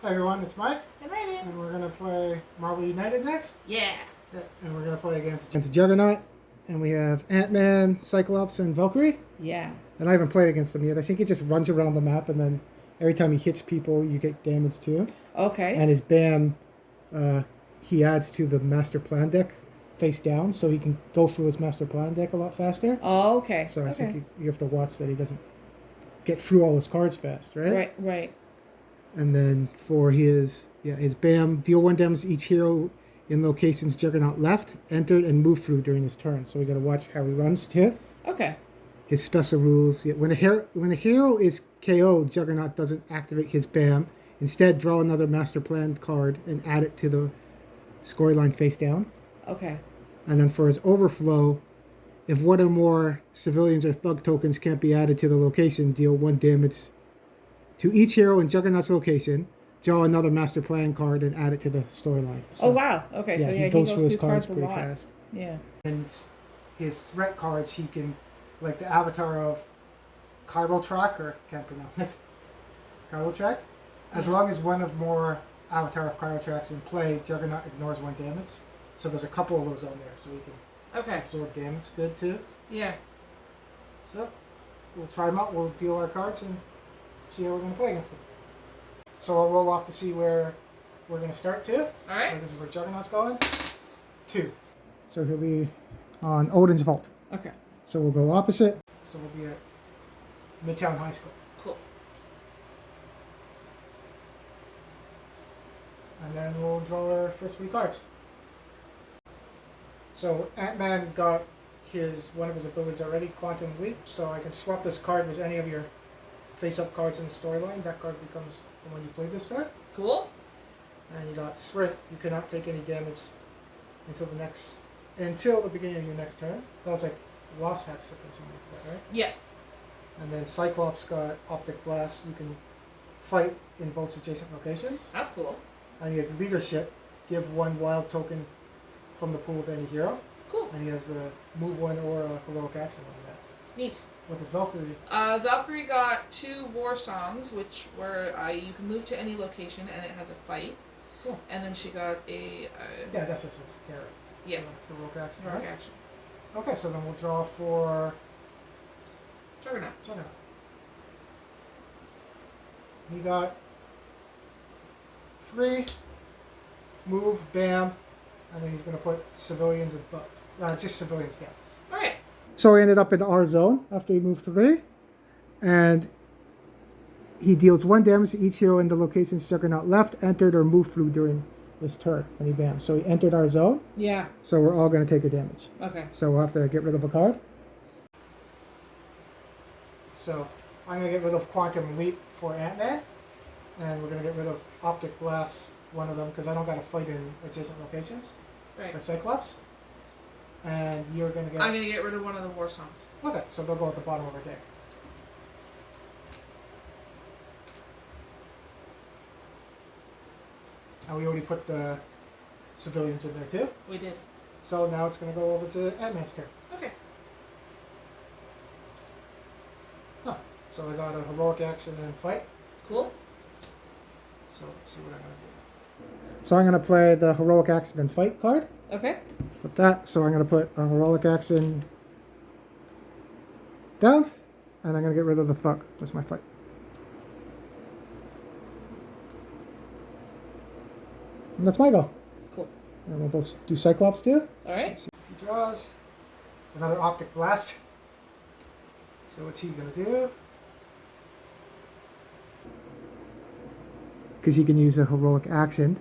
Hi everyone, it's Mike. Hey, Ravin. And we're going to play Marvel United next. Yeah. And we're going to play against Juggernaut. And we have Ant-Man, Cyclops, and Valkyrie. Yeah. And I haven't played against them yet. I think he just runs around the map and then every time he hits people, you get damage too. Okay. And his BAM, he adds to the master plan deck face down, so he can go through his master plan deck a lot faster. Oh, okay. So I think you have to watch that he doesn't get through all his cards fast, right? Right. And then for his BAM, deal 1 damage to each hero in locations Juggernaut left, entered, and moved through during his turn. So we got to watch how he runs too. Okay. His special rules: when a hero is KO'd, Juggernaut doesn't activate his BAM. Instead, draw another Master Plan card and add it to the storyline face down. Okay. And then for his overflow, if one or more civilians or thug tokens can't be added to the location, deal 1 damage to each hero in Juggernaut's location. Draw another Master Plan card and add it to the storyline. So, oh wow. Okay. Yeah, so he goes through his cards pretty fast. Yeah. And his threat cards, he can, like the avatar of Track, or can't pronounce it, Track. As long as one of more avatar of Track's in play, Juggernaut ignores 1 damage. So there's a couple of those on there, so we can absorb damage good too. Yeah. So we'll try them out. We'll deal our cards and see how we're going to play against them. So I'll roll off to see where we're going to start too. All right. So this is where Juggernaut's going. 2. So he'll be on Odin's Vault. Okay. So we'll go opposite. So we'll be at Midtown High School. Cool. And then we'll draw our first 3 cards. So Ant-Man got one of his abilities already, Quantum Leap. So I can swap this card with any of your face-up cards in the storyline. That card becomes the one you played this turn. Cool. And you got Sprint. You cannot take any damage until the beginning of your next turn. That was like Lost Hat something like that, right? Yeah. And then Cyclops got Optic Blast. You can fight in both adjacent locations. That's cool. And he has Leadership. Give 1 wild token from the pool to any hero. Cool. And he has a move 1 or a heroic action on that. Neat. What did Valkyrie? Valkyrie got 2 war songs, which were you can move to any location and it has a fight. Cool. And then she got a Yeah, that's just his carrot. yeah, Heroic action. heroic Right? action. Okay, so then we'll draw for Juggernaut. Juggernaut. He got 3, move, BAM, and then he's going to put civilians and thugs. Just civilians down. All right. So he ended up in our zone after he moved 3, and he deals 1 damage to each hero in the locations Juggernaut left, entered, or moved through during this turn when he BAM. So he entered our zone. Yeah. So we're all going to take a damage. Okay. So we'll have to get rid of a card. So I'm going to get rid of Quantum Leap for Ant-Man, and we're going to get rid of Optic Blast, one of them, because I don't got to fight in adjacent locations Right. for Cyclops. And you're going to get... I'm gonna get rid of one of the war songs. Okay, so they'll go at the bottom of our deck. And we already put the civilians in there too. We did. So now it's going to go over to Ant-Man's turn. Okay. Huh. So I got a heroic action and fight. Cool. So let's see what I'm going to do. So I'm going to play the heroic action and fight card. Okay. Put that. So I'm going to put a heroic action down. And I'm going to get rid of the thug. That's my fight. And that's my go. Cool. And we'll both do Cyclops too. All right. He draws another Optic Blast. So what's he going to do? Because he can use a heroic action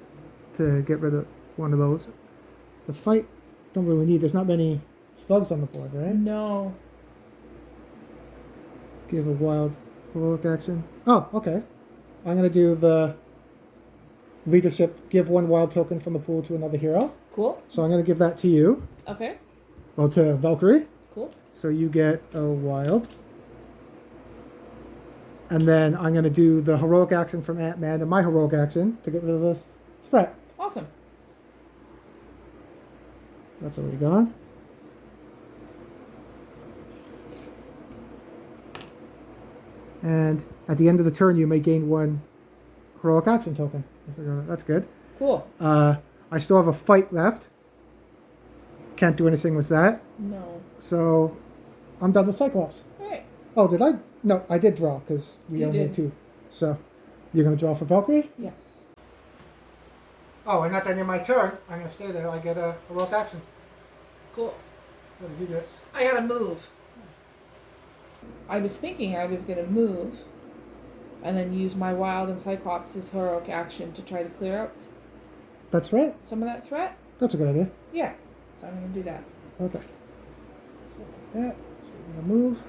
to get rid of one of those. The fight, don't really need. There's not many slugs on the board, right? No. Give a wild heroic action. Oh, okay. I'm going to do the Leadership. Give 1 wild token from the pool to another hero. Cool. So I'm going to give that to you. Okay. Well, to Valkyrie. Cool. So you get a wild. And then I'm going to do the heroic action from Ant-Man and my heroic action to get rid of the threat. Awesome. That's already gone. And at the end of the turn, you may gain 1 heroic action token. I figure that's good. Cool. I still have a fight left. Can't do anything with that. No. So I'm done with Cyclops. All right. Oh, did I? No, I did draw because we You only had did. 2. So you're going to draw for Valkyrie? Yes. Oh, and at the end of my turn, I'm going to stay there. I get a heroic action. Cool. What did you get? I gotta move. I was thinking I was gonna move and then use my wild and Cyclops' heroic action to try to clear up That's right. some of that threat. That's a good idea. Yeah. So I'm gonna do that. Okay. So I'll take that. So you're going to move.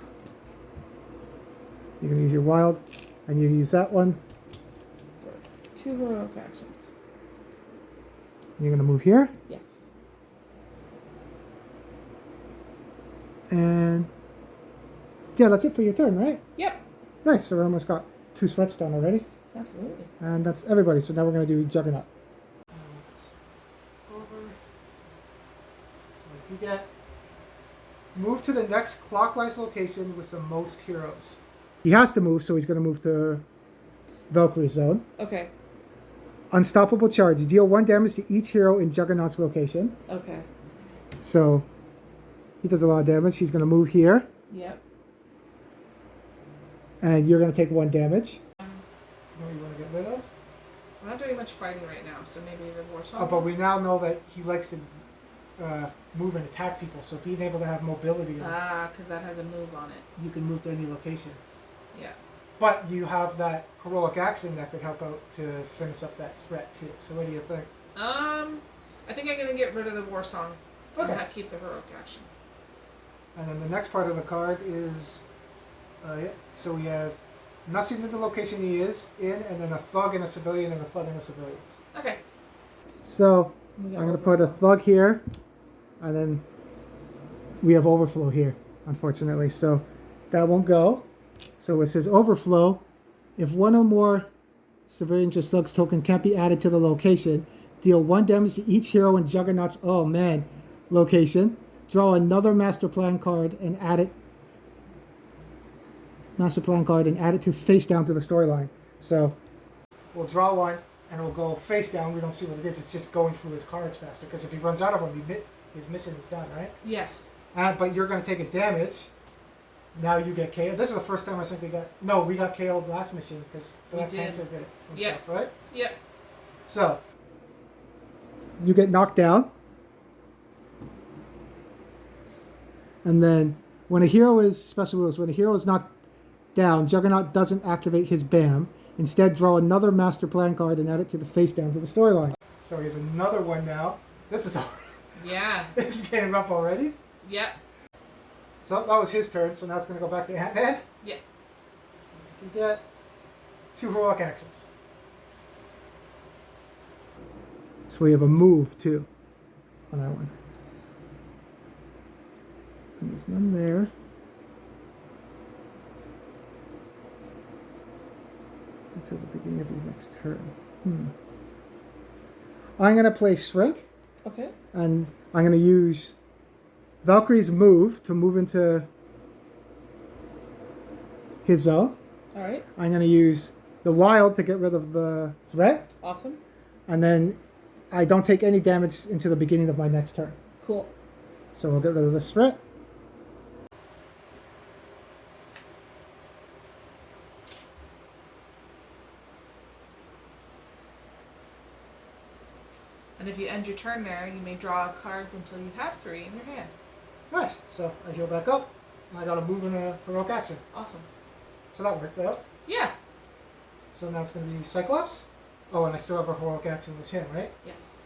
You're going to use your wild, and you use that one. For 2 heroic actions. You're going to move here. Yes. And yeah, that's it for your turn, right? Yep. Nice. So we almost got 2 threats done already. Absolutely. And that's everybody. So now we're going to do Juggernaut. You get move to the next clockwise location with the most heroes. He has to move, so he's going to move to Valkyrie zone. Okay. Unstoppable charge. Deal 1 damage to each hero in Juggernaut's location. Okay. So he does a lot of damage. He's going to move here, Yep. and you're going to take 1 damage. What you want to get rid of? I'm not doing much fighting right now, so maybe the war song. Oh, but we now know that he likes to move and attack people. So being able to have mobility, because that has a move on it. you can move to any location. Yeah. But you have that heroic action that could help out to finish up that threat too. So what do you think? I think I'm gonna get rid of the war song. Okay. And keep the heroic action. And then the next part of the card is, so we have nothing in the location he is in, and then a thug and a civilian and a thug and a civilian. Okay. So I'm going to put a thug here, and then we have overflow here, unfortunately. So that won't go. So it says overflow. If 1 or more civilians or thugs token can't be added to the location, deal 1 damage to each hero in Juggernaut's, oh man, location. Draw another master plan card and add it. Master plan card and add it to face down to the storyline. So we'll draw 1 and we'll go face down. We don't see what it is. It's just going through his cards faster because if he runs out of them, his mission is done, right? Yes. But you're going to take a damage. Now you get KO'd. This is the first time I think we got KO'd last mission because Black Panther did it to himself, right? Yep. So you get knocked down. And then when a hero is, special rules, when a hero is knocked down, Juggernaut doesn't activate his BAM. Instead, draw another master plan card and add it to the face down to the storyline. So he has another one now. This is Yeah. this is getting rough already. Yep. So that was his turn. So now it's going to go back to Ant-Man. Yep. You get 2 heroic actions. So we have a move too on our one. And there's none there. Until the beginning of your next turn. I'm going to play Shrink. Okay. And I'm going to use Valkyrie's move to move into his zone. All right. I'm going to use the wild to get rid of the threat. Awesome. And then I don't take any damage into the beginning of my next turn. Cool. So we'll get rid of this threat. And if you end your turn there, you may draw cards until you have 3 in your hand. Nice. So I heal back up. And I got a move and a heroic action. Awesome. So that worked out. Yeah. So now it's going to be Cyclops. Oh, and I still have a heroic action with him, right? Yes.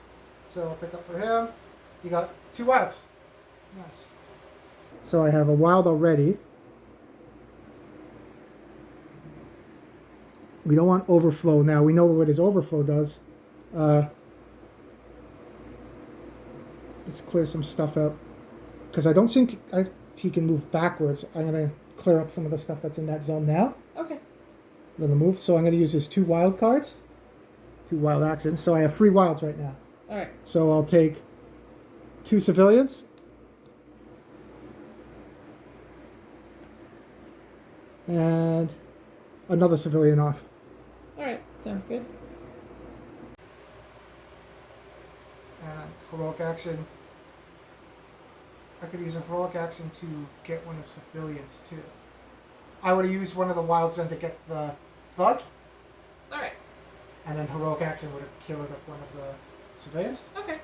So I'll pick up for him. You got 2 wilds. Nice. So I have a wild already. We don't want overflow now. We know what his overflow does. Let's clear some stuff up. Because I don't think he can move backwards. I'm going to clear up some of the stuff that's in that zone now. Okay. Then the move. So I'm going to use his 2 wild cards. 2 wild actions. So I have 3 wilds right now. All right. So I'll take 2 civilians. And another civilian off. All right. Sounds good. heroic action. I could use a heroic action to get one of the civilians too. I would have used one of the wilds then to get the thug. Alright. And then heroic action would have killed up one of the civilians. Okay.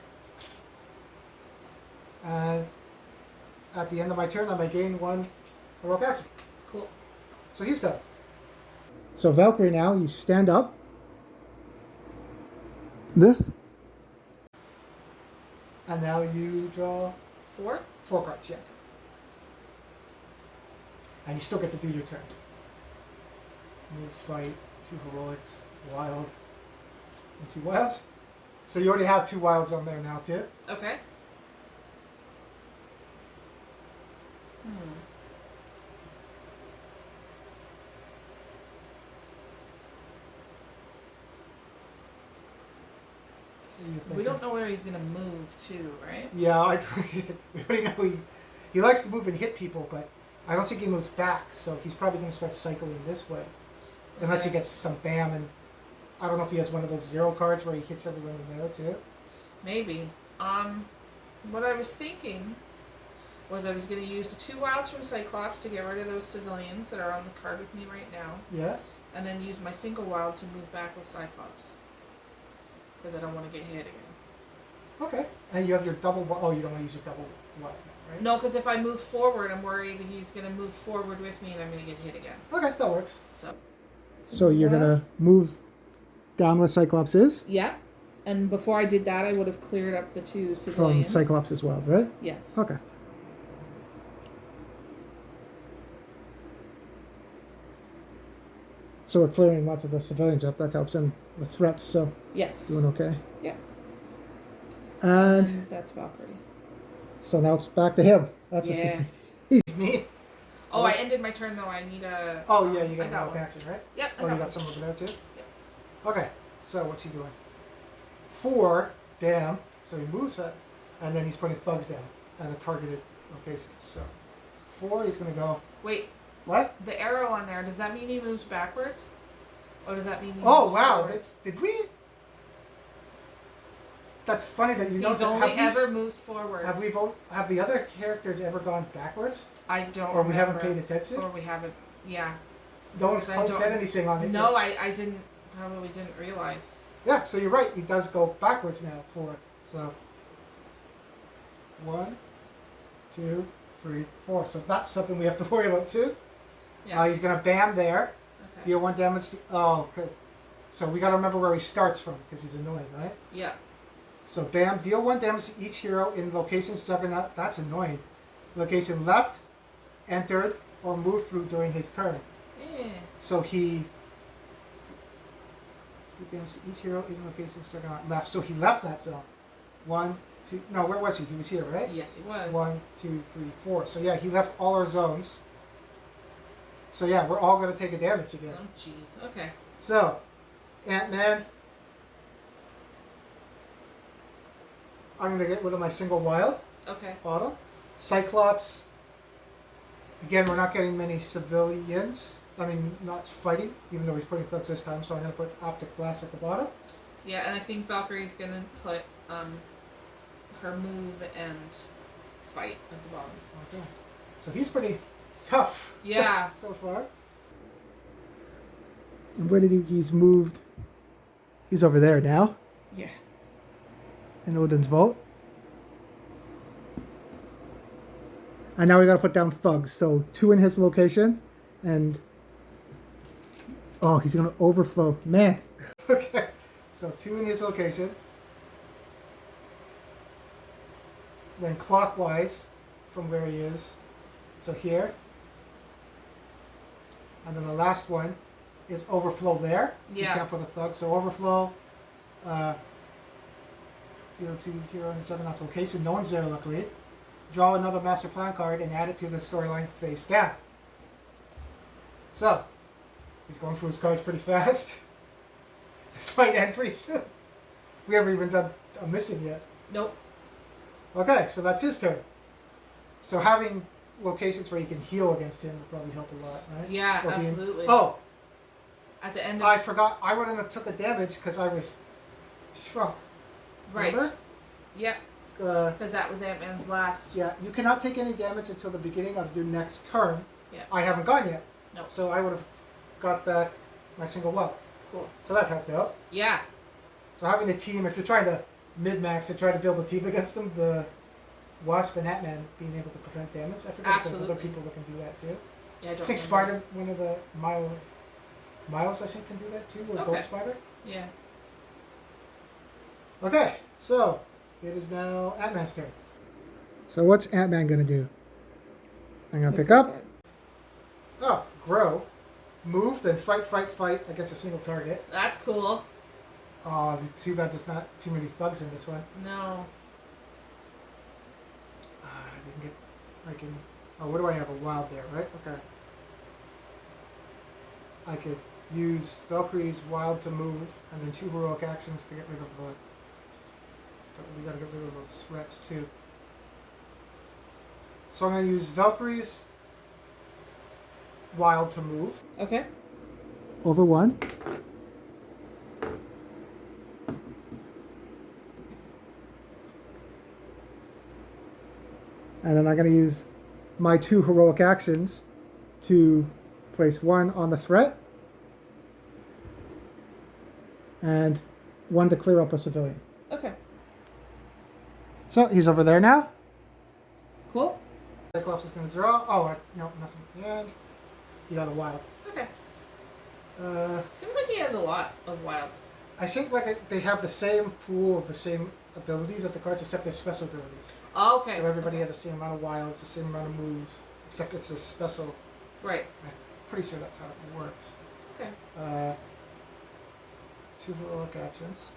And at the end of my turn, I may gain 1 heroic action. Cool. So he's done. So Valkyrie, now you stand up. And now you draw 4? 4 cards, yeah. And you still get to do your turn. Move, fight, 2 heroics, wild, and 2 wilds. So you already have 2 wilds on there now too. Okay. We don't know where he's going to move to, right? Yeah, we already know he likes to move and hit people, but I don't think he moves back, so he's probably going to start cycling this way. Unless he gets some BAM, and I don't know if he has one of those 0 cards where he hits everyone in there too. Maybe. What I was thinking was I was going to use the 2 wilds from Cyclops to get rid of those civilians that are on the card with me right now. Yeah. And then use my single wild to move back with Cyclops. Because I don't want to get hit again. Okay. And you have your double... Oh, you don't want to use your double wild, right? No, because if I move forward, I'm worried he's going to move forward with me and I'm going to get hit again. Okay, that works. So you're going to move down where Cyclops is? Yeah. And before I did that, I would have cleared up the 2 civilians. From Cyclops as well, right? Yes. Okay. So we're clearing lots of the civilians up. That helps in the threats, so... Yes. Doing okay. Yeah. And that's Valkyrie. So now it's back to him. That's he's me. So I ended my turn though. I need a... Oh yeah, you got a action, right? Yep. Oh, you got some over there too? Yep. Okay, so what's he doing? 4, damn. So he moves that, and then he's putting thugs down at a targeted location. So 4, he's gonna go... Wait. What? The arrow on there, does that mean he moves backwards? Or does that mean he moves forwards? Did we? That's funny that you know. He's only ever moved forwards. Have the other characters ever gone backwards? I don't Or remember. We haven't paid attention? Or we haven't, yeah. No one's said anything on it. No, I probably didn't realize. Yeah, so you're right. He does go backwards now for so 1, 2, 3, 4. So that's something we have to worry about too. Yeah. He's gonna BAM there. Okay. Deal 1 damage. Okay. So we gotta remember where he starts from because he's annoying, right? Yeah. So BAM, deal 1 damage to each hero in locations Juggernaut. That's annoying. Location left, entered, or moved through during his turn. Yeah. So he... Deal damage to each hero in locations Juggernaut left. So he left that zone. 1, 2... No, where was he? He was here, right? Yes, he was. 1, 2, 3, 4. So yeah, he left all our zones. So yeah, we're all going to take a damage again. Oh, jeez. Okay. So, Ant-Man... I'm going to get rid of my single wild. Okay. Bottom. Cyclops. Again, we're not getting many civilians. I mean, not fighting, even though he's putting thugs this time. So I'm going to put Optic Blast at the bottom. Yeah, and I think Valkyrie's going to put her move and fight at the bottom. Okay. So he's pretty tough. Yeah. So far. And where did he's moved? He's over there now. Yeah. In Odin's Vault. And now we gotta put down thugs. So 2 in his location. And oh, he's gonna overflow. Man. Okay. So 2 in his location. Then clockwise from where he is. So here. And then the last one is overflow there. Yeah. You can't put a thug. So overflow. Deal 2 hero in Juggernaut's location. No one's there, luckily. Draw another master plan card and add it to the storyline face down. So, he's going through his cards pretty fast. This might end pretty soon. We haven't even done a mission yet. Nope. Okay, so that's his turn. So having locations where you can heal against him would probably help a lot, right? Yeah, absolutely. Oh! At the end of... I forgot. I wouldn't have took a damage because I was shrunk. Right. Remember? Yep. Because that was Ant-Man's last. Yeah, you cannot take any damage until the beginning of your next turn. Yeah. I haven't gone yet. No. So I would have got back my single well. Cool. So that helped out. Yeah. So having a team, if you're trying to mid-max and try to build a team against them, the Wasp and Ant-Man being able to prevent damage. I forget if there's other people that can do that too. Yeah, I don't think remember. Spider, one of the Miles, I think, can do that too, or Okay. Ghost Spider. Yeah. Okay, so it is now Ant-Man's turn. So what's Ant-Man gonna do? I'm gonna pick up. Oh, grow, move, then fight against a single target. That's cool. Oh, too bad there's not too many thugs in this one. No. I can. Oh, what do I have? A wild there, right? Okay. I could use Valkyrie's wild to move, and then 2 heroic actions to get rid of the. But we gotta get rid of those threats too. So I'm gonna use Valkyrie's wild to move. Okay. Over 1. And then I'm going to use my 2 heroic actions to place 1 on the threat and 1 to clear up a civilian. Okay. So he's over there now. Cool. Cyclops is going to draw. Oh, no, nothing at the end. He got a wild. Okay. Seems like he has a lot of wilds. I think they have the same pool of the same abilities of the cards, except their special abilities. Oh, okay. So everybody has the same amount of wilds, the same amount of moves, except it's their special. Right. I'm pretty sure that's how it works. Okay. 2 heroic actions.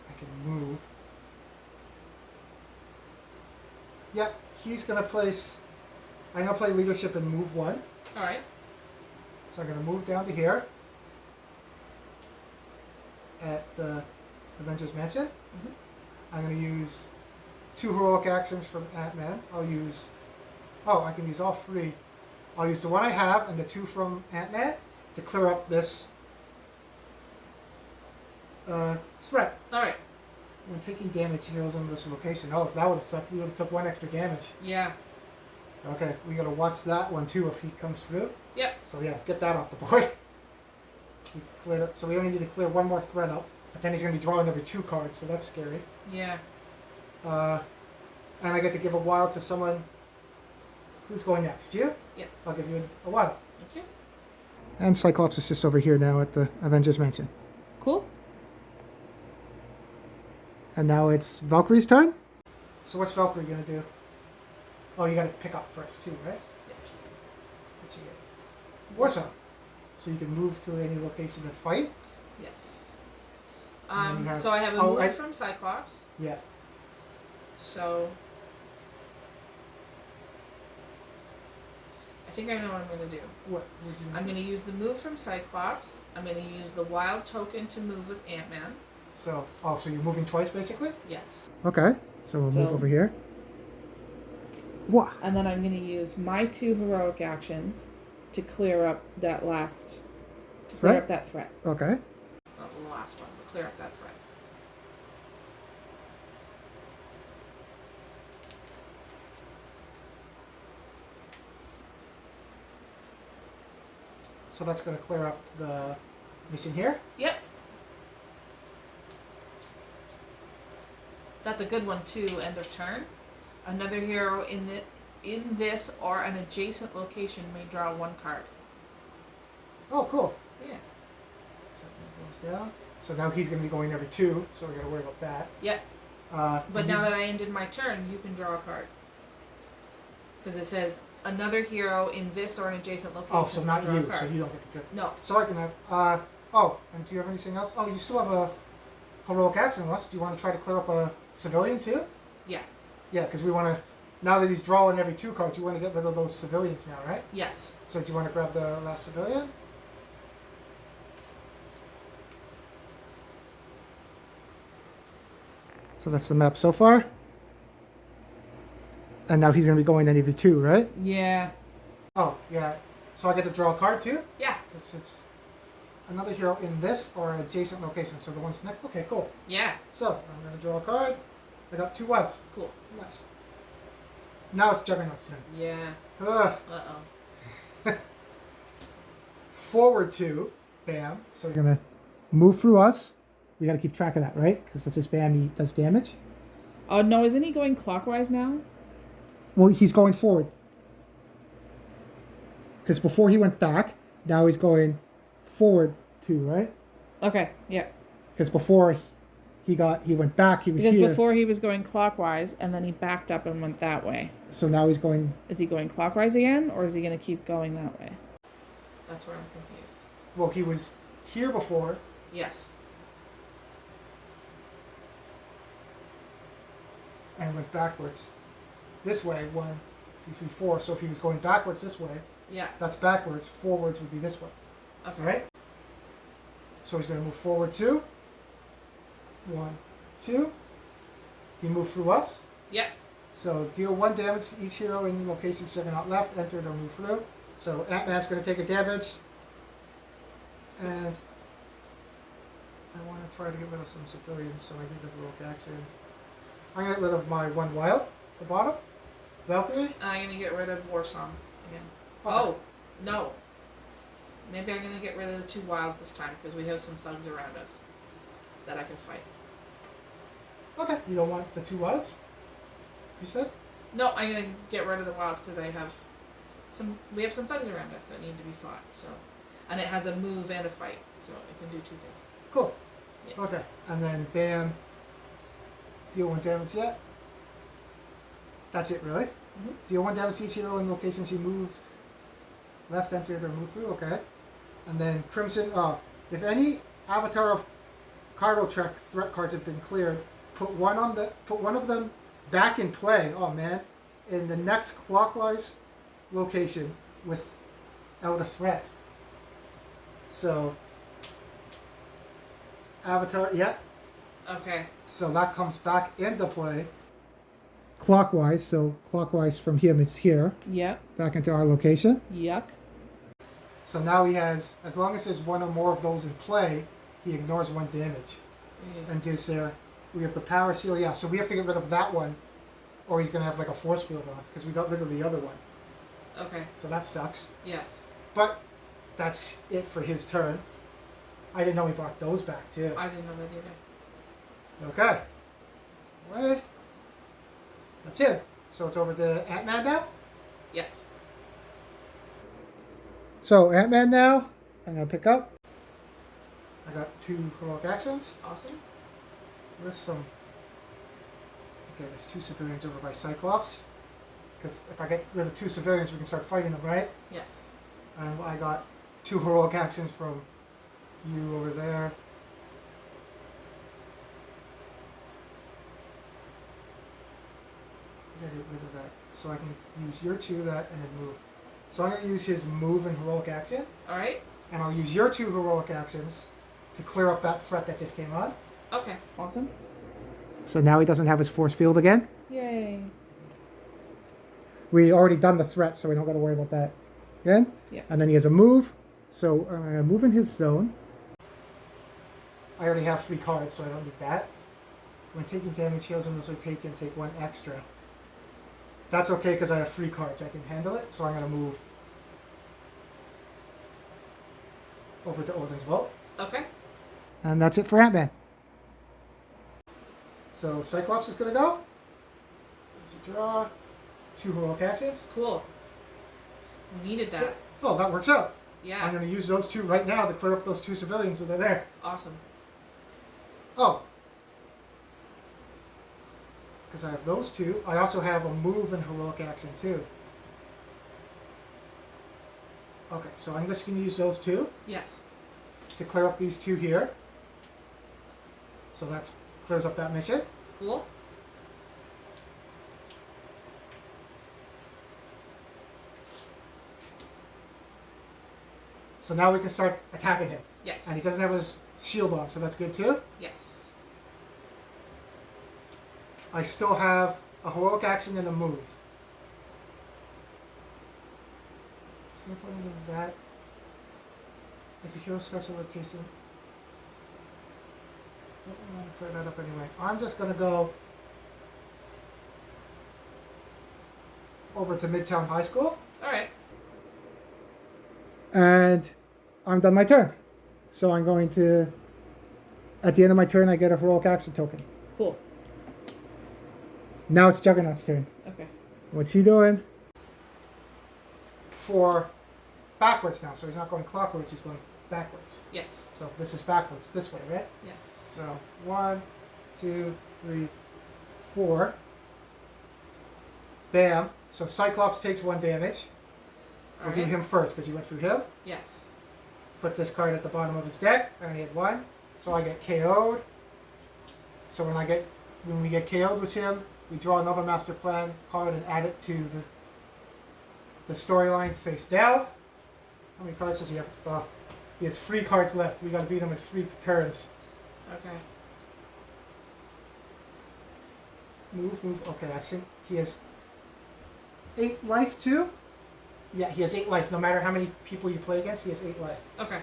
I can move. Yeah, he's gonna place. I'm gonna play leadership and move 1. All right. So I'm gonna move down to here at the Avengers Mansion. Mm-hmm. I'm going to use 2 heroic actions from Ant-Man. I'll use... Oh, I can use all 3. I'll use the 1 I have and the 2 from Ant-Man to clear up this threat. All right. When taking damage, heroes in this location. Oh, that would have sucked. We would have took 1 extra damage. Yeah. Okay, we got to watch that one too if he comes through. Yep. So yeah, get that off the board. We cleared it. So we only need to clear 1 more threat up. But then he's going to be drawing every 2 cards, so that's scary. Yeah. And I get to give a wild to someone. Who's going next? You? Yes. I'll give you a wild. Thank you. And Cyclops is just over here now at the Avengers Mansion. Cool. And now it's Valkyrie's turn. So what's Valkyrie going to do? Oh, you got to pick up first too, right? Yes. What you get? Warsaw. So you can move to any location and fight. Yes. And then you have- So I have a move from Cyclops. Yeah. So I think I know what I'm going to do. What would you I'm going to use the move from Cyclops. I'm going to use the wild token to move with Ant-Man. So you're moving twice basically? Yes. Okay. So we'll move over here. What? And then I'm going to use my 2 heroic actions to clear up that last... To clear up that threat. Okay. It's not the last one, but clear up that threat. So that's going to clear up the missing here? Yep. That's a good one too, end of turn. Another hero in this or an adjacent location may draw 1 card. Oh, cool. Yeah. So it goes down. So now he's going to be going every 2, so we got to worry about that. Yep. But now that I ended my turn, you can draw a card. Because it says another hero in this or an adjacent location. Oh, so not draw a you, card. so you don't get the turn. No. So I can have, and do you have anything else? Oh, you still have a heroic action, Russ. Do you want to try to clear up a civilian too? Yeah. Yeah, because we want to, now that he's drawing every 2 cards, you want to get rid of those civilians now, right? Yes. So do you want to grab the last civilian? So that's the map so far. And now he's going to be going in every 2, right? Yeah. Oh, yeah. So I get to draw a card too? Yeah. another hero in this or an adjacent location. So the one's next. Okay, cool. Yeah. So I'm gonna draw a card. I got 2 wilds. Cool. Nice. Now it's Juggernaut's turn. Yeah. Ugh. Uh-oh. Forward 2. Bam. So he's gonna move through us. We gotta keep track of that, right? Because with this bam, he does damage. Oh, no, isn't he going clockwise now? Well, he's going forward. Because before he went back, now he's going forward 2, right? Okay, yeah. Because before he went back, he was Because here. before he was going clockwise, and then he backed up and went that way. So now he's going... Is he going clockwise again, or is he going to keep going that way? That's where I'm confused. Well, he was here before. Yes. And went backwards. This way, 1, 2, 3, 4. So if he was going backwards this way, Yeah. that's backwards. Forwards would be this way. Okay. Right? So he's going to move forward 2. 1, 2. He moved through us. Yep. So deal 1 damage to each hero in the location Juggernaut left, entered or move through. So Ant-Man's going to take a damage. And I want to try to get rid of some civilians, so I need the heroic action. I'm going to get rid of my 1 wild at the bottom. Valkyrie. I'm going to get rid of Warsong again. Okay. Oh, no. Maybe I'm going to get rid of the 2 wilds this time, because we have some thugs around us that I can fight. Okay. You don't want the 2 wilds? You said? No, I'm going to get rid of the wilds, because we have some thugs around us that need to be fought, so. And it has a move and a fight, so it can do 2 things. Cool. Yeah. Okay. And then bam. Deal 1 damage yet. That's it, really? Mm-hmm. Deal 1 damage to each hero in locations he moved, left, entered, or moved through. Okay. And then Crimson. If any Avatar of Cardinal Trek threat cards have been cleared, put one of them back in play. Oh man, in the next clockwise location without a threat. So Avatar, yeah. Okay. So that comes back into play. Clockwise, so clockwise from him, it's here. Yep. Back into our location. Yuck. So now he has, as long as there's 1 or more of those in play, he ignores 1 damage. Yeah. And this there, we have the power seal. Yeah, so we have to get rid of that one, or he's gonna have like a force field on because we got rid of the other one. Okay. So that sucks. Yes. But that's it for his turn. I didn't know he brought those back too. I didn't know that either. Okay. Wait. That's it. So it's over to Ant-Man now? Yes. So Ant-Man now, I'm going to pick up. I got 2 heroic actions. Awesome. There's some... Okay, there's 2 civilians over by Cyclops. Because if I get rid of 2 civilians, we can start fighting them, right? Yes. And I got 2 heroic actions from you over there. Get rid of that. So I can use your 2 that and then move. So I'm going to use his move and heroic action. Alright. And I'll use your 2 heroic actions to clear up that threat that just came on. Okay. Awesome. So now he doesn't have his force field again. Yay. We already done the threat, so we don't got to worry about that again. Yes. And then he has a move. So I'm going to move in his zone. I already have 3 cards, so I don't need that. When taking damage, heals in this way taken, take 1 extra. That's okay because I have 3 cards. I can handle it, so I'm going to move over to Odin's Vault. Okay. And that's it for Ant-Man. So Cyclops is going to go. Let's draw 2 heroic actions. Cool. We needed that. Oh, that works out. Yeah. I'm going to use those 2 right now to clear up those 2 civilians that are there. Awesome. Oh. Because I have those 2. I also have a move and heroic action too. Okay, so I'm just going to use those 2 Yes. to clear up these 2 here. So that clears up that mission. Cool. So now we can start attacking him. Yes. And he doesn't have his shield on, so that's good too. Yes. I still have a heroic action and a move. There's no point in that. If a hero starts a location, don't want to clear that up anyway. I'm just going to go over to Midtown High School. All right. And I'm done my turn. So I'm going to, at the end of my turn, I get a heroic action token. Cool. Now it's Juggernaut's turn. Okay. What's he doing? For backwards now. So he's not going clockwise, he's going backwards. Yes. So this is backwards, this way, right? Yes. So 1, 2, 3, 4. Bam. So Cyclops takes 1 damage. We'll do him first because he went through him. Yes. Put this card at the bottom of his deck. I only had 1. So I get KO'd. So when we get KO'd with him, we draw another master plan card and add it to the storyline face down. How many cards does he have? He has 3 cards left. We gotta beat him in 3 turns. Okay. Move. Okay, I think he has 8 life too. Yeah, he has 8 life. No matter how many people you play against, he has 8 life. Okay.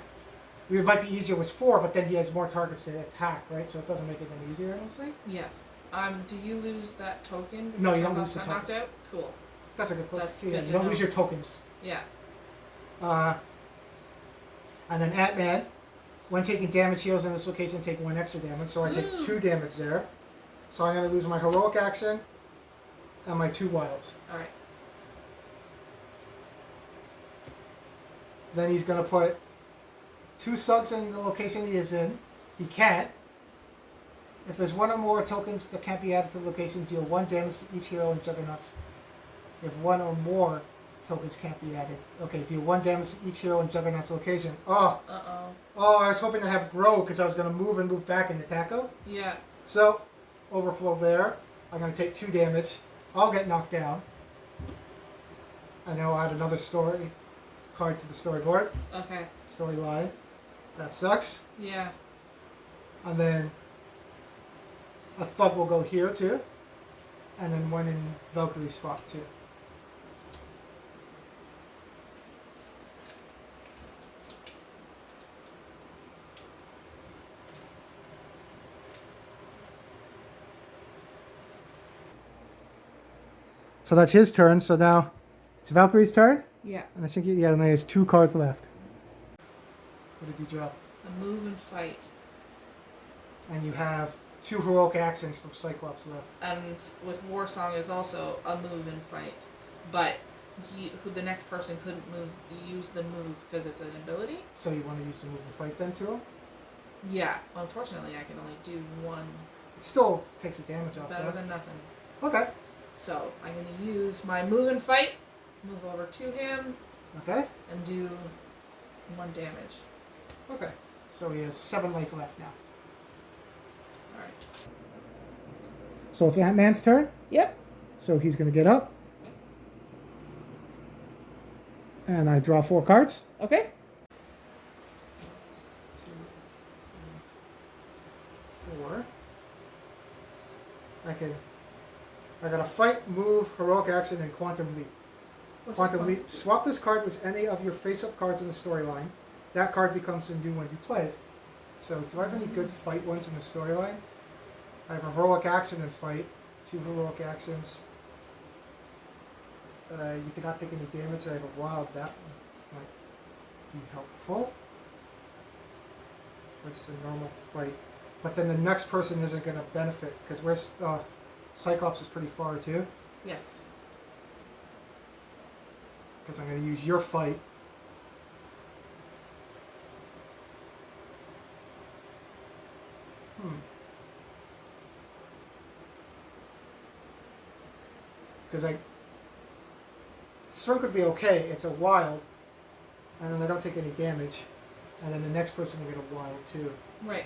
It might be easier with 4, but then he has more targets to attack, right? So it doesn't make it any easier, I don't think. Yes. Do you lose that token? Because No, you don't Cyclops lose the got knocked out? Cool. That's a good question. That's Yeah, good you to don't know. lose your tokens. Yeah. And then Ant-Man, when taking damage, heals in this location take 1 extra damage. So I take 2 damage there. So I'm going to lose my heroic action and my 2 wilds. All right. Then he's going to put 2 sugs in the location he is in. He can't. If there's 1 or more tokens that can't be added to the location, deal 1 damage to each hero in Juggernauts. If 1 or more tokens can't be added. Okay, deal 1 damage to each hero in Juggernaut's location. Oh, I was hoping to have grow because I was going to move back and attack him. Yeah. So, overflow there. I'm going to take 2 damage. I'll get knocked down. And then I'll add another story card to the storyboard. Okay. Storyline. That sucks. Yeah. And then a thug will go here too. And then 1 in Valkyrie's spot too. So that's his turn. So now it's Valkyrie's turn. Yeah. And I think he only has 2 cards left. What did you draw? A move and fight. And you have 2 heroic accents from Cyclops left. And with War Song is also a move and fight. But the next person couldn't use the move because it's an ability. So you want to use the move and fight then to him? Yeah. Unfortunately, I can only do 1. It still takes a damage off. Better right? than nothing. Okay. So I'm going to use my move and fight, move over to him, Okay. and do 1 damage. Okay. So he has 7 life left now. Alright. So it's Ant-Man's turn. Yep. So he's going to get up. And I draw 4 cards. Okay. 2, 3, 4. I got a fight, move, heroic action, and quantum leap. Quantum leap. Swap this card with any of your face-up cards in the storyline. That card becomes the new one you played. So do I have any good fight ones in the storyline? I have a heroic action and fight. 2 heroic actions. You cannot take any damage. I have a wild. That one might be helpful. Or just a normal fight. But then the next person isn't going to benefit because we're Cyclops is pretty far too. Yes. Because I'm going to use your fight. Because Shrink would be okay. It's a wild. And then I don't take any damage. And then the next person will get a wild too. Right.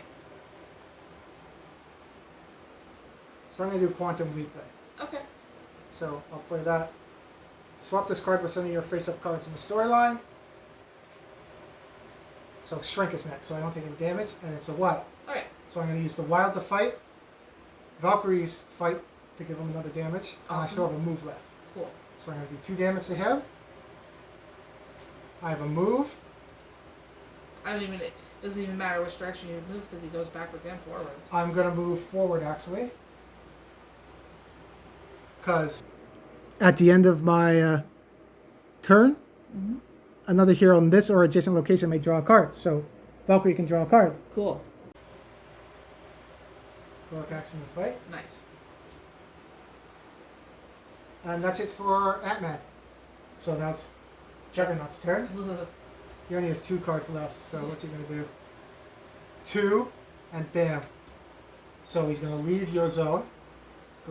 So I'm going to do Quantum Leap then. Okay. So I'll play that. Swap this card with some of your face-up cards in the storyline. So Shrink is next, so I don't take any damage, and it's a wild. Alright. So I'm going to use the wild to fight. Valkyrie's fight to give him another damage. Awesome. And I still have a move left. Cool. So I'm going to do 2 damage to him. I have a move. I don't even. It doesn't even matter which direction you move because he goes backwards and forwards. I'm gonna move forward actually, because at the end of my turn, Mm-hmm. another hero in this or adjacent location may draw a card. So Valkyrie can draw a card. Cool. Heroic action to fight. Nice. And that's it for Ant-Man. So that's Juggernaut's turn. He only has 2 cards left, so what's he going to do? 2, and bam. So he's going to leave your zone,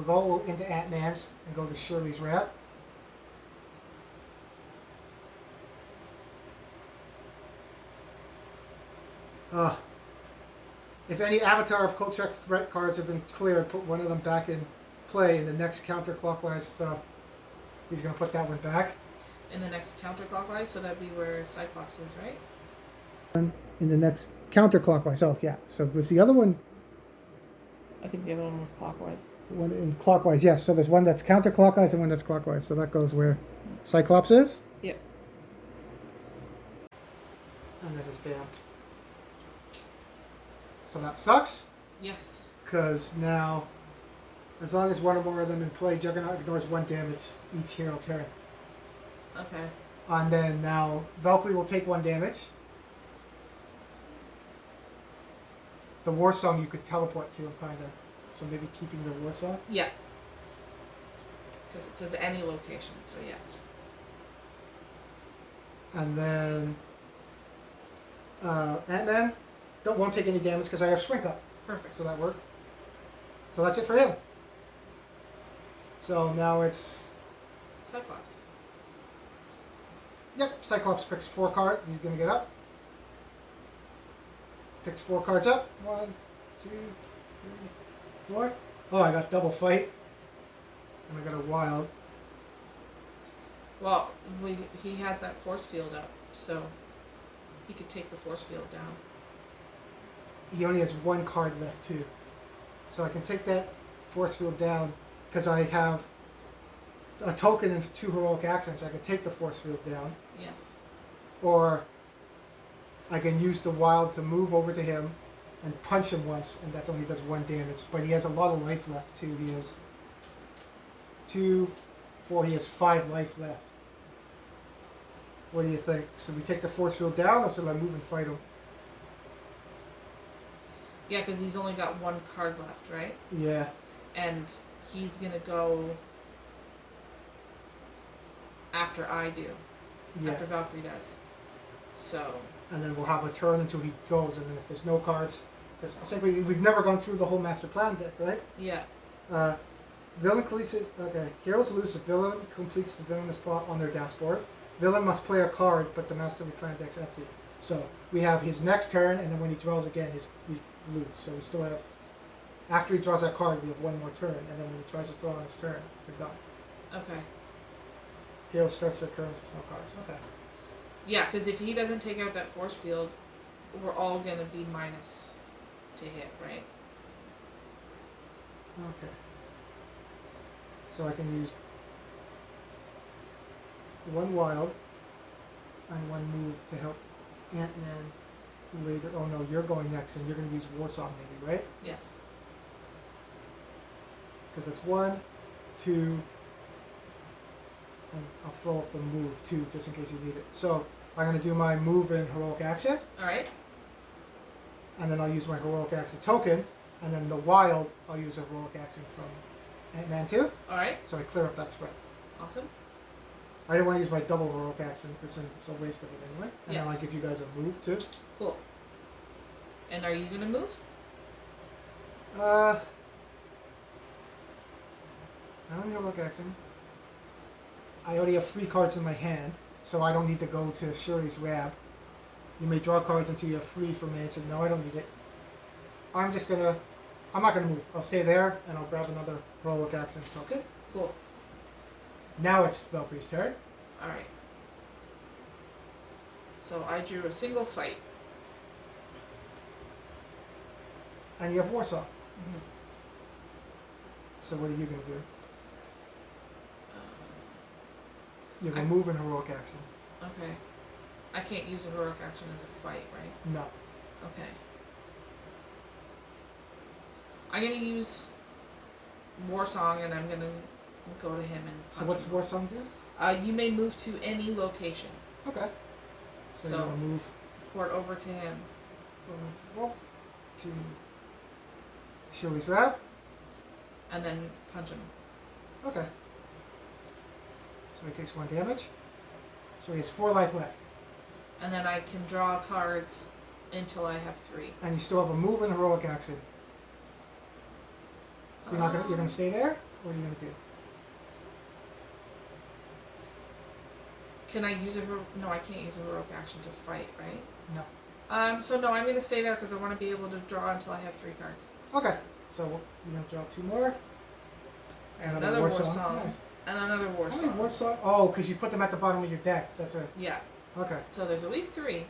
go into Ant-Man's, and go to Shirley's ramp. If any Avatar of Kolchak's threat cards have been cleared, put one of them back in play in the next counterclockwise. So he's going to put that one back. In the next counterclockwise, so that'd be where Cyclops is, right? In the next counterclockwise. Oh, yeah. So was the other one? I think the other one was clockwise. One in clockwise, yes. So there's one that's counterclockwise and one that's clockwise. So that goes where Cyclops is. Yep. And then it's bam. So that sucks. Yes. Because now, as long as one or more of them in play, Juggernaut ignores 1 damage each hero turn. Okay. And then now Valkyrie will take 1 damage. The War Song you could teleport to, kind of. So maybe keeping the War Song. Yeah. Because it says any location, so yes. And then Ant-Man won't take any damage because I have Shrink Up. Perfect. So that worked. So that's it for him. So now it's... Cyclops. Yep, Cyclops picks 4 cards. He's going to get up. Picks 4 cards up. 1, 2, 3, 4. Oh, I got double fight. And I got a wild. Well, he has that force field up, so he could take the force field down. He only has 1 card left too. So I can take that force field down because I have a token and 2 heroic accents. I can take the force field down. Yes. Or I can use the wild to move over to him and punch him once, and that only does 1 damage. But he has a lot of life left too. He has 2, 4, he has 5 life left. What do you think? Should we take the force field down or should I move and fight him? Yeah, because he's only got 1 card left, right? Yeah. And he's going to go after I do. Yeah. After Valkyrie does. So... And then we'll have a turn until he goes, and then if there's no cards... Because I think we've never gone through the whole Master Plan deck, right? Yeah. Villain completes it... Okay. Heroes lose if villain completes the villainous plot on their dashboard. Villain must play a card, but the Master Plan deck's empty. So we have his next turn, and then when he draws again, we lose. So we still have... After he draws that card, we have 1 more turn, and then when he tries to draw on his turn, we're done. Okay. Hero starts their turns with no cards. Okay. Yeah, because if he doesn't take out that force field, we're all going to be minus to hit, right? Okay. So I can use 1 wild and 1 move to help Ant-Man later. Oh no, you're going next, and you're going to use War Song maybe, right? Yes. Because it's 1, 2, and I'll throw up the move too, just in case you need it. So I'm going to do my move in heroic action, Alright. and then I'll use my heroic action token, and then the wild I'll use a heroic action from Ant-Man 2. Alright. So I clear up that threat. Awesome. I didn't want to use my double heroic action because then it's a waste of it anyway. And then Yes. I give you guys a move too. Cool. And are you going to move? I don't have heroic action. I already have 3 cards in my hand, so I don't need to go to Shirley's Rab. You may draw cards until you have 3 for me. So no, I don't need it. I'm not gonna move. I'll stay there and I'll grab another heroic action token. Cool. Now it's Valkyrie's turn. Alright. So I drew a single fight. And you have War Song. Mm-hmm. So what are you gonna do? You have a I- move and heroic action. Okay. I can't use a heroic action as a fight, right? No. Okay. I'm gonna use War Song, and I'm gonna go to him and punch So what's him. War Song do? You may move to any location. Okay. So So- you're gonna move. Port over to him. Well, let's walk to Shirley's Rab. And then punch him. Okay. So he takes 1 damage. So he has 4 life left. And then I can draw cards until I have 3. And you still have a move and a heroic action. You're gonna stay there? What are you gonna do? Can I use no, I can't use a heroic action to fight, right? No. So no, I'm going to stay there because I want to be able to draw until I have 3 cards. Okay. So you're gonna draw 2 more. And another War Song. Nice. And another War How many Song. War Song? Oh, because you put them at the bottom of your deck. That's a Yeah. okay. So there's at least 3.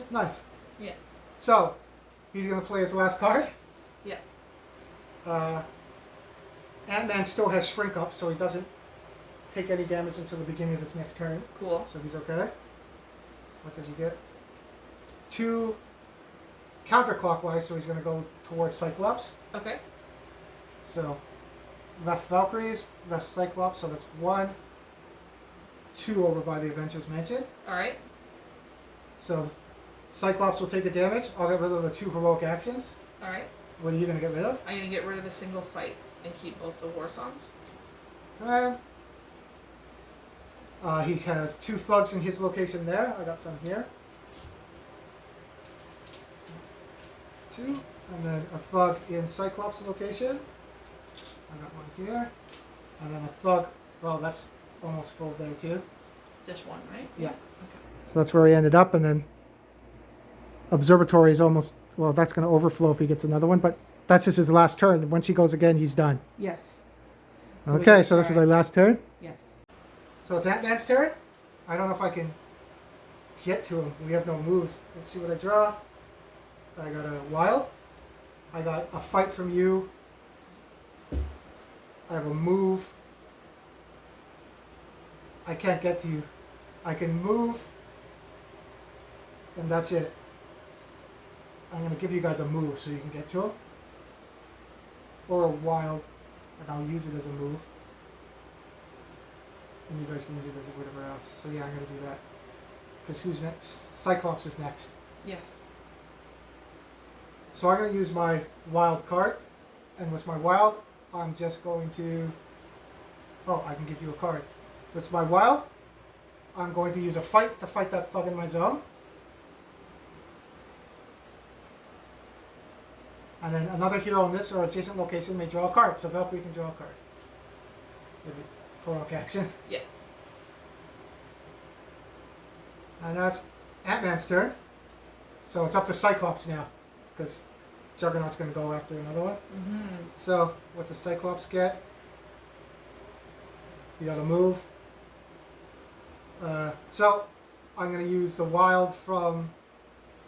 Nice. Yeah. So he's gonna play his last card. Yeah. Ant-Man still has shrink up, so he doesn't take any damage until the beginning of his next turn. Cool. So he's okay. What does he get? 2 counterclockwise, so he's going to go towards Cyclops. Okay. So left Valkyries, left Cyclops, so that's 1, 2 over by the Avengers Mansion. Alright. So Cyclops will take a damage. I'll get rid of the 2 heroic actions. Alright. What are you going to get rid of? I'm going to get rid of the single fight and keep both the War Songs. Time. He has 2 thugs in his location there. I got some here. 2. And then a thug in Cyclops' location. I got 1 here. And then a thug. Well, that's almost full there too. Just 1, right? Yeah. Okay. So that's where he ended up. And then Observatory is almost. Well, that's going to overflow if he gets another one. But that's just his last turn. Once he goes again, he's done. Yes. Okay, so this is our last turn. Yes. So it's Ant-Man's turn. I don't know if I can get to him. We have no moves. Let's see what I draw. I got a wild. I got a fight from you. I have a move. I can't get to you. I can move. And that's it. I'm going to give you guys a move so you can get to him. Or a wild. And I'll use it as a move. And you guys can use it as whatever else. So yeah, I'm going to do that. Because who's next? Cyclops is next. Yes. So I'm going to use my wild card. And with my wild, I'm just going to... Oh, I can give you a card. With my wild, I'm going to use a fight to fight that thug in my zone. And then another hero in this or adjacent location may draw a card. So Valkyrie can draw a card. With a heroic action. Yeah. And that's Ant-Man's turn. So it's up to Cyclops now. Because Juggernaut's going to go after another one. Mm-hmm. So what does Cyclops get? You got to move. So I'm going to use the wild from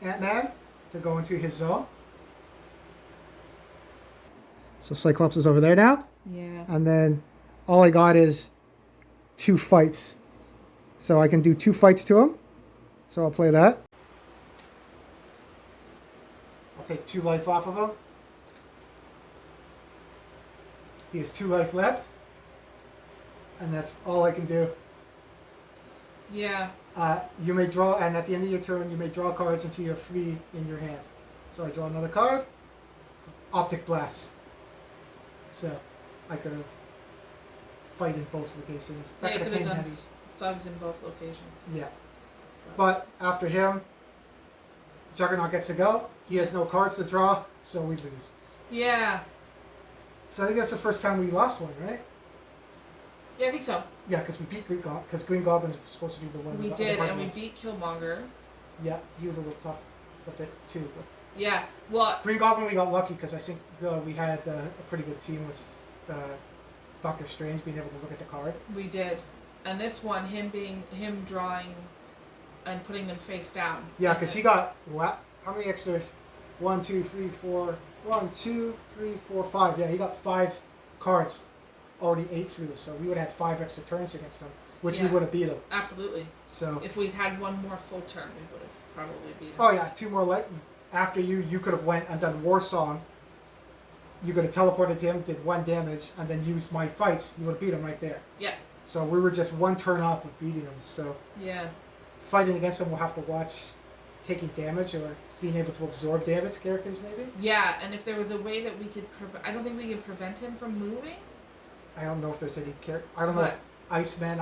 Ant-Man to go into his zone. So Cyclops is over there now. Yeah. And then all I got is 2 fights. So I can do 2 fights to him. So I'll play that. I'll take 2 life off of him. He has 2 life left. And that's all I can do. Yeah. You may draw, and at the end of your turn, you may draw cards until you're free in your hand. So I draw another card. Optic Blast. So I could have fight in both locations. Yeah, you That could could have have done thugs in both locations. Yeah. But after him, Juggernaut gets to go. He has no cards to draw, so we lose. Yeah. So I think that's the first time we lost one, right? Yeah, I think so. Yeah, because we beat Green Goblin, because Green Goblin was supposed to be the one. We of the did, hard and we ones. beat Killmonger. Yeah, he was a little tough a bit too. But Yeah. Well, Green Goblin, we got lucky because I think we had a pretty good team with Doctor Strange being able to look at the card. we did. And this one, him drawing and putting them face down. Yeah, because he got what? How many extra? 1, 2, 3, 4. 1, 2, 3, 4, 5. Yeah, he got 5 cards already 8 through, so we would have had 5 extra turns against him. which we would have beat him. Absolutely. So if we'd had one more full turn, we would have probably beat him. Oh yeah, 2 more after you could have went and done War Song. You could have teleported to him, did 1 damage, and then used my fights. You would have beat him right there. Yeah. So we were just 1 turn off of beating him. So yeah, fighting against him, we'll have to watch taking damage or being able to absorb damage characters maybe. Yeah, and if there was a way that we could I don't think we can prevent him from moving. I don't know if there's any character. I don't know if Iceman.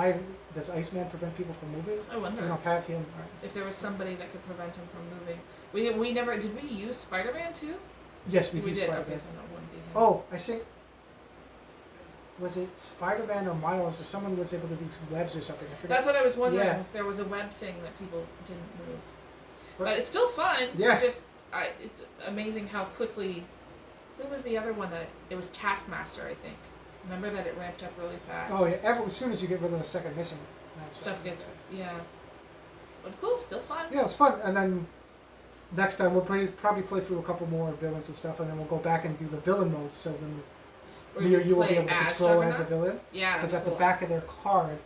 Does Iceman prevent people from moving? I wonder. We don't have him. If there was somebody that could prevent him from moving. We never did we use Spider-Man too? Yes, we did. Spider-Man. Okay, so no, it wouldn't be him. Oh, I think. Was it Spider-Man or Miles or someone was able to do webs or something? I forget. That's what I was wondering, Yeah. if there was a web thing that people didn't move. But But it's still fun. Yeah. It's amazing how quickly. Who was the other one that it was Taskmaster? I think. Remember that it ramped up really fast. Oh yeah, as soon as you get rid of the second mission, Stuff gets yeah. But cool, still fun. Yeah, it's fun. And then next time we'll probably play through a couple more villains and stuff, and then we'll go back and do the villain mode. So then me or you will be able to control as a villain. Yeah. Because at the back of their card,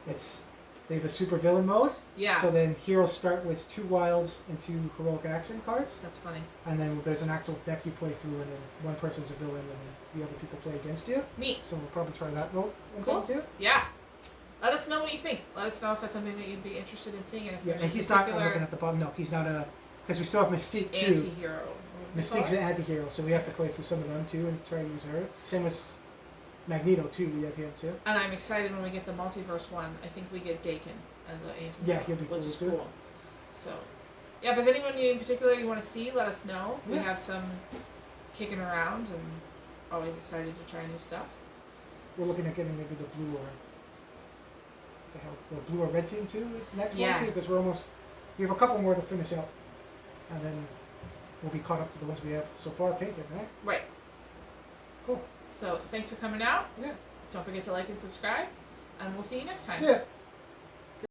they have a super villain mode. Yeah. So then heroes start with 2 wilds and 2 heroic action cards. That's funny. And then there's an actual deck you play through, and then one person's a villain, and then the other people play against you. Neat. So we'll probably try that mode. Cool. Too. Yeah. Let us know what you think. Let us know if that's something that you'd be interested in seeing. And if Yeah, and he's not. I'm looking at the bottom. No, he's not a. Because we still have Mystique too. Anti-hero. Mystique's an anti-hero, so we have to play through some of them too and try to use her. Same as Magneto too. We have him too. And I'm excited when we get the multiverse one. I think we get Dakin as an anti-hero. Yeah, he'll be cool which is too. cool. So, yeah, if there's anyone in particular you want to see, let us know. We Yeah. have some kicking around and always excited to try new stuff. We're looking at getting maybe the blue or the blue or red team too next Yeah. one too, because we have a couple more to finish up, and then we'll be caught up to the ones we have so far painted, right? Right. Cool. So thanks for coming out. Yeah. Don't forget to like and subscribe, and we'll see you next time. See ya.